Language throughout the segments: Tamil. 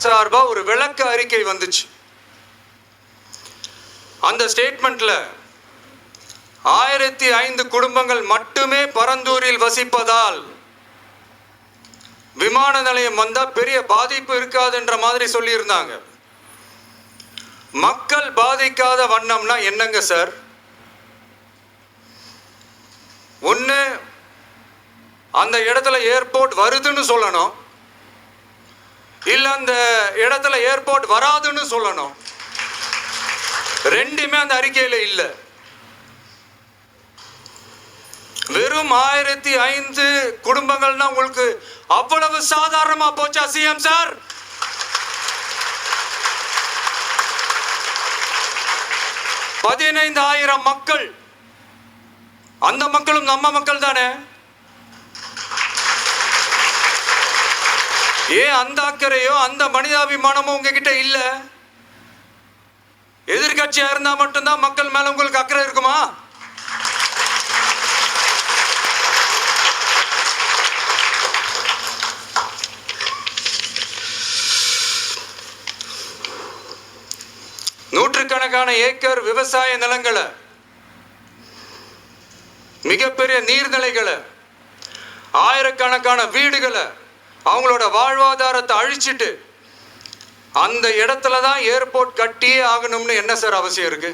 சார்பா ஒரு விளக்க அறிக்கை வந்துச்சு. அந்த ஸ்டேட்மெண்ட்ல 1005 குடும்பங்கள் மட்டுமே பரந்தூரில் வசிப்பதால் விமான நிலையம் வந்தா பெரிய பாதிப்பு இருக்காதுன்ற மாதிரி சொல்லியிருந்தாங்க. மக்கள் பாதிக்காத வண்ணம்னா என்னங்க சார்? ஒன்று, அந்த இடத்துல ஏர்போர்ட் வருதுன்னு சொல்லணும், இல்லை அந்த இடத்துல ஏர்போர்ட் வராதுன்னு சொல்லணும். ரெண்டுமே அந்த அறிக்கையில் இல்லை. வெறும் 1005 குடும்பங்கள்னா உங்களுக்கு அவ்வளவு சாதாரணமா போச்சா சிஎம் சார்? பதினைந்தாயிரம் மக்கள், அந்த மக்களும் நம்ம மக்கள் தானே. ஏன் அந்த அக்கறையோ அந்த மனிதாபிமானமோ உங்ககிட்ட இல்ல? எதிர்கட்சியா இருந்தா மட்டும்தான் மக்கள் மேல உங்களுக்கு அக்கறை இருக்குமா? நூற்றுக்கணக்கான ஏக்கர் விவசாய நிலங்களை, மிகப்பெரிய நீர்நிலைகளை, ஆயிரக்கணக்கான வீடுகளை, அவங்களோட வாழ்வாதாரத்தை அழிச்சிட்டு அந்த இடத்துல தான் ஏர்போர்ட் கட்டியே ஆகணும்னு என்ன சார் அவசியம் இருக்கு?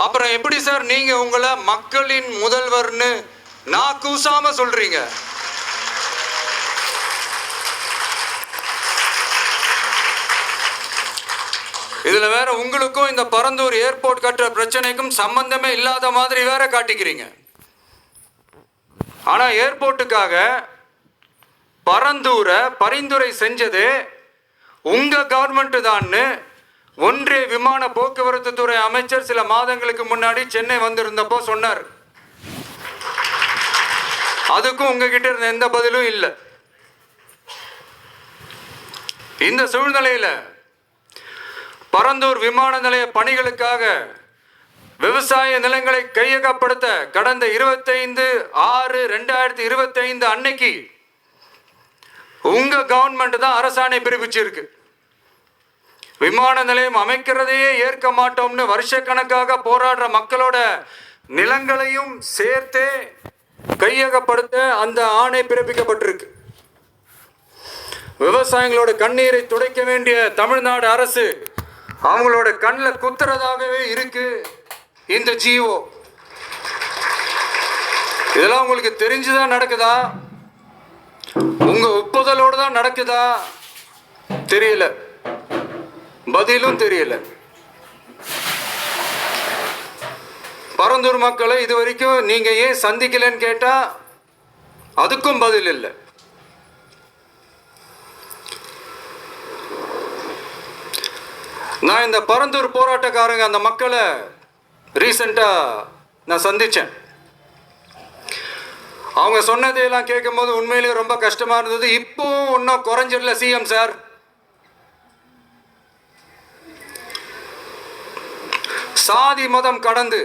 அப்புறம் எப்படி சார் நீங்க உங்களை மக்களின் முதல்வர்னு நான் கூசாம சொல்றீங்க? இதுல வேற உங்களுக்கும் இந்த பரந்தூர் ஏர்போர்ட் கட்டுற பிரச்சனைக்கும் சம்பந்தமே இல்லாத மாதிரி வேற காட்டிக்கிறீங்க. ஆனா ஏர்போர்ட்டுக்காக பரந்தூரை பரிந்துரை செஞ்சதே உங்க கவர்மெண்ட் தான்னு ஒன்றிய விமான போக்குவரத்து துறை அமைச்சர் சில மாதங்களுக்கு முன்னாடி சென்னை வந்திருந்தப்போ சொன்னார். அதுக்கும் உங்ககிட்ட இருந்த எந்த பதிலும் இல்லை. இந்த சூழ்நிலையில பரந்தூர் விமான நிலைய பணிகளுக்காக விவசாய நிலங்களை கையகப்படுத்த கடந்த 25/6/2025 அன்னைக்கு உங்க கவர்மெண்ட் தான் அரசாணை பிறப்பிச்சிருக்கு. விமான நிலையம் அமைக்கிறதையே ஏற்க மாட்டோம்னு வருஷக்கணக்காக போராடுற மக்களோட நிலங்களையும் சேர்த்தே கையகப்படுத்த அந்த ஆணை பிறப்பிக்கப்பட்டிருக்கு. விவசாயிகளோட கண்ணீரை துடைக்க வேண்டிய தமிழ்நாடு அரசு அவங்களோட கண்ணில் குத்துறதாகவே இருக்கு இந்த ஜிஓ. இதெல்லாம் உங்களுக்கு தெரிஞ்சுதான் நடக்குதா, உங்க ஒப்புதலோடு தான் நடக்குதா தெரியல, பதிலும் தெரியல. பரந்தூர் மக்களை இது வரைக்கும் நீங்க ஏன் சந்திக்கலன்னு கேட்டா அதுக்கும் பதில் இல்லை. நான் இந்த பரந்தூர் போராட்டக்காரங்க அந்த மக்களை ரீசெண்டா நான் சந்திச்சேன். அவங்க சொன்னதையெல்லாம் கேட்கும் போது உண்மையிலேயே ரொம்ப கஷ்டமா இருந்தது. இப்போ இன்னும் குறைஞ்சிடல சிஎம் சார். சாதி மதம் கடந்து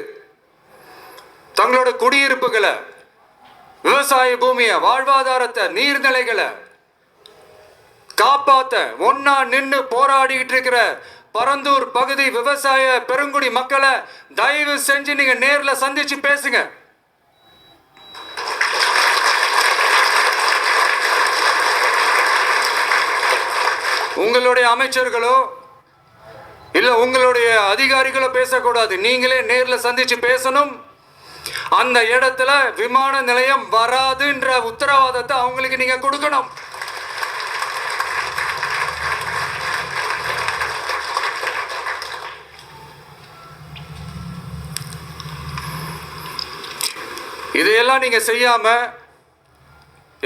தங்களோட குடியிருப்புகளை, விவசாய பூமியை, வாழ்வாதாரத்தை, நீர்நிலைகளை காப்பாத்த ஒன்னா நின்று போராடிட்டு இருக்கிற பரந்தூர் பகுதி விவசாய பெருங்குடி மக்களை தயவு செஞ்சு நீங்க நேர்ல சந்திச்சு பேசுங்க. உங்களுடைய அமைச்சர்களோ இல்ல உங்களுடைய அதிகாரிகளோ பேசக்கூடாது. நீங்களே நேர்ல சந்திச்சு பேசணும். அந்த இடத்துல விமான நிலையம் வராதுன்ற உத்தரவாதத்தை அவங்களுக்கு நீங்க கொடுக்கணும். இதையெல்லாம் நீங்க செய்யாம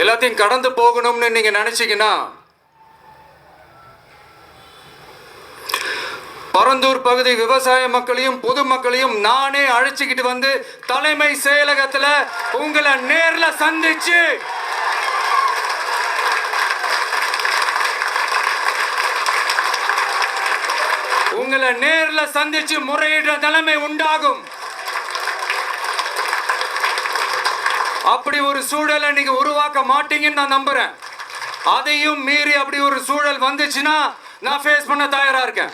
எல்லாத்தையும் கடந்து போகணும்னு நீங்க நினைச்சீங்கன்னா பரந்தூர் பகுதி விவசாய மக்களையும் பொதுமக்களையும் நானே அழைச்சிக்கிட்டு வந்து தலைமை செயலகத்துல உங்களை நேர்ல சந்திச்சு முறையிட நிலைமை உண்டாகும். அப்படி ஒரு சூழலை நீங்க உருவாக்க மாட்டீங்கன்னு நான் நம்புறேன். அதையும் மீறி அப்படி ஒரு சூழல் வந்துச்சுன்னா நான் ஃபேஸ் பண்ண தயாரா இருக்கேன்.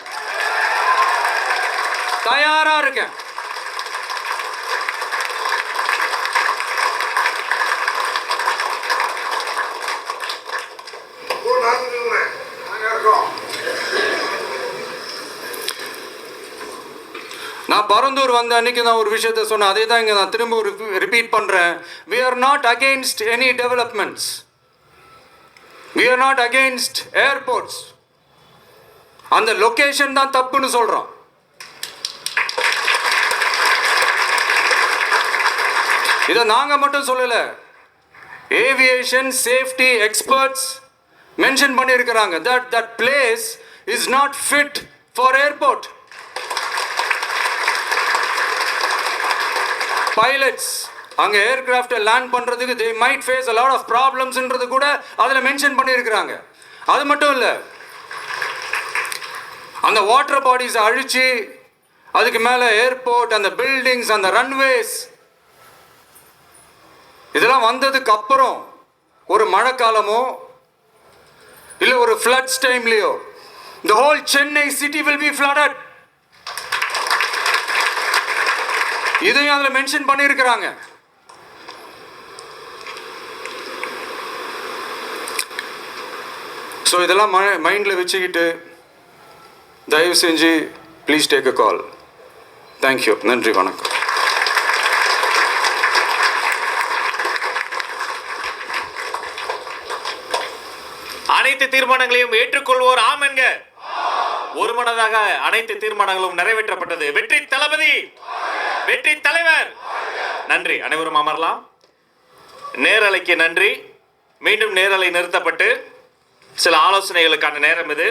நான் பரந்தூர் வந்த அன்னைக்கு நான் ஒரு விஷயத்தை சொன்னேன். அதே தான் இங்கே நான் திரும்ப ரிப்பீட் பண்ணுறேன். We are not against any developments. We are not against airports. அந்த லொகேஷன் தான் தப்புன்னு சொல்கிறோம். இதை நாங்கள் மட்டும் சொல்லலை, ஏவியேஷன் சேஃப்டி எக்ஸ்பர்ட்ஸ் மென்ஷன் பண்ணியிருக்கிறாங்க. that place is not fit for airport. Pilots அங்கே ஏர்கிராஃப்டை லேண்ட் பண்ணுறதுக்கு they might face a lot of problemsன்றது கூட அதில் மென்ஷன் பண்ணியிருக்கிறாங்க. அது மட்டும் இல்லை, அந்த வாட்டர் பாடிஸை அழிச்சு அதுக்கு மேலே ஏர்போர்ட், அந்த பில்டிங்ஸ், அந்த ரன்வேஸ், இதெல்லாம் வந்ததுக்கு அப்புறம் ஒரு மழைக்காலமோ இல்லை ஒரு floods டைம்லையோ the whole Chennai city will be flooded. இதையும் அதில் மென்ஷன் பண்ணியிருக்கிறாங்க. ஸோ இதெல்லாம் மைண்டில் வச்சுக்கிட்டு தயவு செஞ்சு please take a call. Thank you. நன்றி, வணக்கம். அனைத்து தீர்மானங்களையும் ஏற்றுக்கொள்வோர் ஆம் என்க. ஒருமனதாக அனைத்து தீர்மானங்களும் நிறைவேற்றப்பட்டது. வெற்றி தளபதி, வெற்றி தலைவர். நன்றி. அனைவரும் அமரலாம். நேரலைக்கு நன்றி. மீண்டும் நேரலை நிறுத்தப்பட்டு சில ஆலோசனைகளுக்கான நேரம் இது.